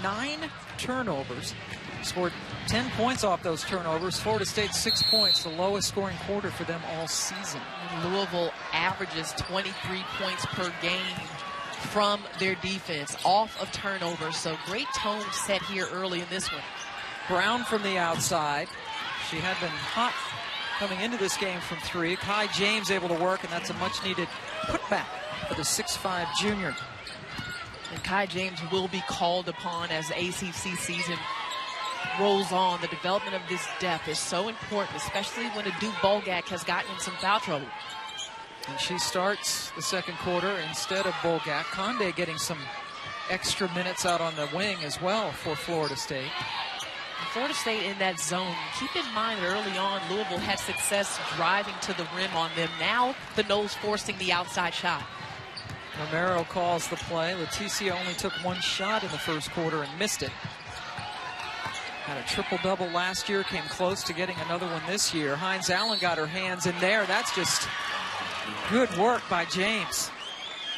9 turnovers, scored 10 points off those turnovers. Florida State 6 points, the lowest scoring quarter for them all season. Louisville averages 23 points per game from their defense off of turnovers. So great tone set here early in this one. Brown from the outside. She had been hot coming into this game from 3. Kai James able to work, and that's a much-needed putback for the 6'5 junior. And Kai James will be called upon as the ACC season rolls on. The development of this depth is so important, especially when Adut Bulgak has gotten in some foul trouble. And she starts the second quarter instead of Bulgak. Conde getting some extra minutes out on the wing as well for Florida State. Florida State in that zone. Keep in mind that early on, Louisville had success driving to the rim on them. Now the nose forcing the outside shot. Romero calls the play. Leticia only took 1 shot in the first quarter and missed it. Had a triple-double last year, came close to getting another one this year. Hines Allen got her hands in there. That's just good work by James.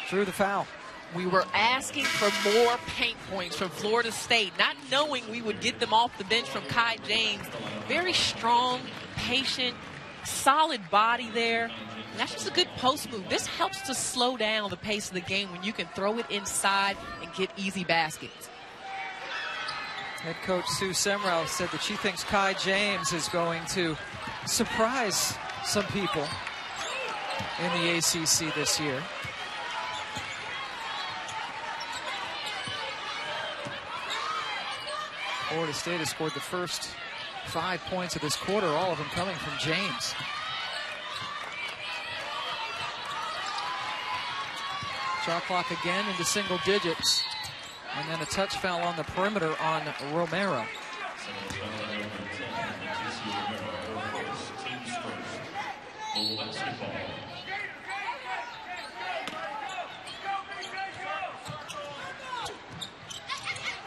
Drew the foul. We were asking for more paint points from Florida State, not knowing we would get them off the bench from Kai James. Very strong, patient, solid body there. And that's just a good post move. This helps to slow down the pace of the game when you can throw it inside and get easy baskets. Head coach Sue Semrau said that she thinks Kai James is going to surprise some people in the ACC this year. Florida State has scored the first 5 points of this quarter, all of them coming from James. Shot clock again into single digits. And then a touch foul on the perimeter on Romero.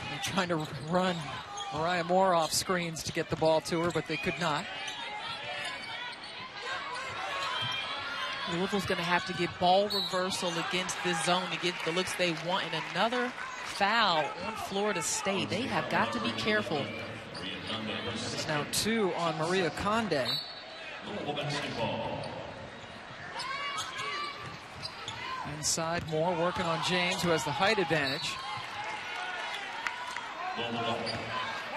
They're trying to run Mariah Moore off screens to get the ball to her, but they could not. Louisville's going to have to get ball reversal against this zone to get the looks they want. And another foul on Florida State. They have got to be careful. There's now 2 on Maria Conde. Inside, Moore working on James, who has the height advantage.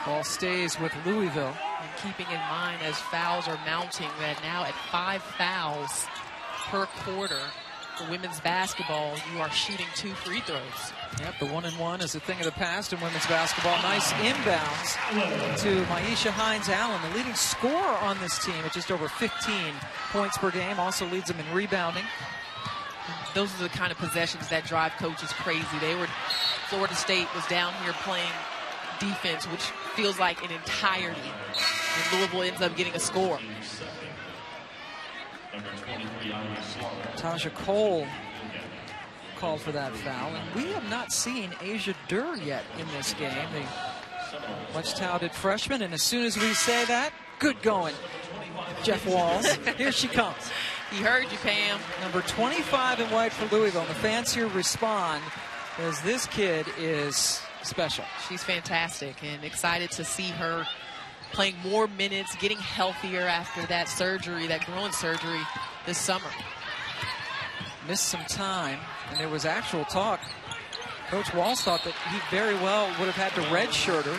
Ball stays with Louisville. And keeping in mind as fouls are mounting, that now at 5 fouls per quarter for women's basketball, you are shooting 2 free throws. Yep, the 1-and-1 is a thing of the past in women's basketball. Nice inbounds to Maisha Hines Allen, the leading scorer on this team at just over 15 points per game. Also leads them in rebounding. Those are the kind of possessions that drive coaches crazy. Florida State was down here playing defense, which feels like an entirety. And Louisville ends up getting a score. Taja Cole called for that foul, and we have not seen Asia Durr yet in this game, the much-touted freshman. And as soon as we say that, good going, Jeff Walls. Here she comes. He heard you, Pam. Number 25 in white for Louisville. And the fans here respond as this kid is special. She's fantastic, and excited to see her playing more minutes, getting healthier after that surgery, that growing surgery this summer. Missed some time, and there was actual talk. Coach Walls thought that he very well would have had to redshirt her.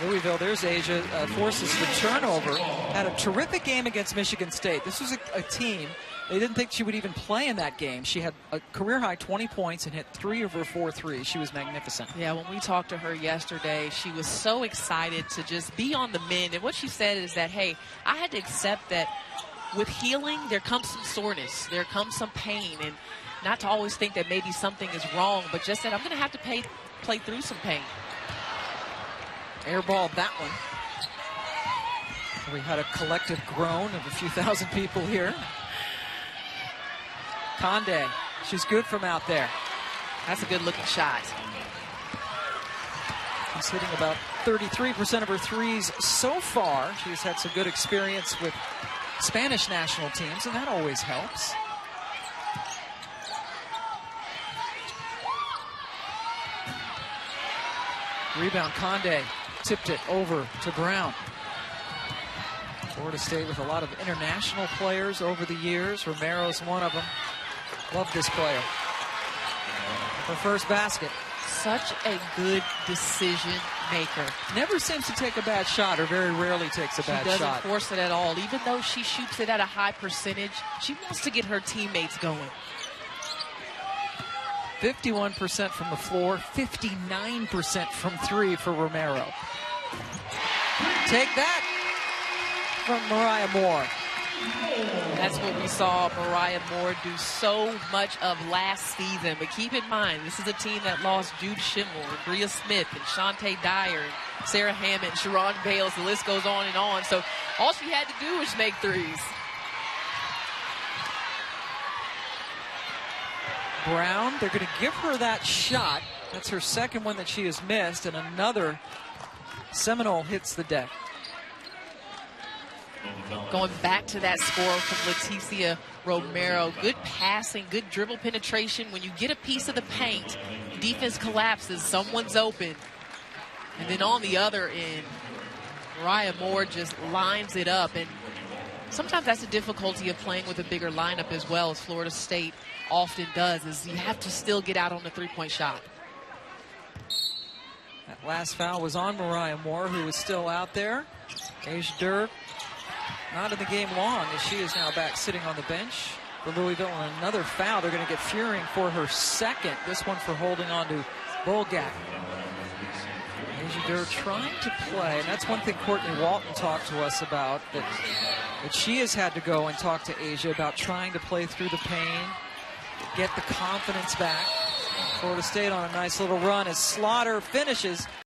Louisville, there's Asia, forces the turnover. Had a terrific game against Michigan State. This was a team, they didn't think she would even play in that game. She had a career-high 20 points and hit 3 of her 4 threes. She was magnificent. Yeah, when we talked to her yesterday, she was so excited to just be on the mend. And what she said is that, hey, I had to accept that with healing, there comes some soreness. There comes some pain. And not to always think that maybe something is wrong, but just that I'm going to have to play through some pain. Airballed that one. We had a collective groan of a few thousand people here. Conde, she's good from out there. That's a good-looking shot. She's hitting about 33% of her threes so far. She's had some good experience with Spanish national teams, and that always helps. Rebound, Conde tipped it over to Brown. Florida State with a lot of international players over the years. Romero's one of them. Love this player. Her first basket. Such a good decision maker. Never seems to take a bad shot, or very rarely takes a bad shot. She doesn't force it at all. Even though she shoots it at a high percentage, she wants to get her teammates going. 51% from the floor, 59% from three for Romero. Take that from Mariah Moore. That's what we saw Mariah Moore do so much of last season. But keep in mind, this is a team that lost Jude Schimmel, Bria Smith, and Shantae Dyer, and Sarah Hammond, Sharon Bales. The list goes on and on. So all she had to do was make threes. Brown, they're going to give her that shot. That's her second one that she has missed, and another Seminole hits the deck. Going back to that score from Leticia Romero. Good passing, good dribble penetration. When you get a piece of the paint, defense collapses, someone's open. And then on the other end, Mariah Moore just lines it up. And sometimes that's the difficulty of playing with a bigger lineup as well, as Florida State often does, is you have to still get out on the three-point shot. That last foul was on Mariah Moore, who was still out there. Asia Durr not in the game long, as she is now back sitting on the bench for Louisville. And another foul. They're going to get Fearing for her second. This one for holding on to Bulgak. Asia Durr trying to play, and that's one thing Courtney Walton talked to us about, that she has had to go and talk to Asia about trying to play through the pain, get the confidence back. Florida State on a nice little run as Slaughter finishes.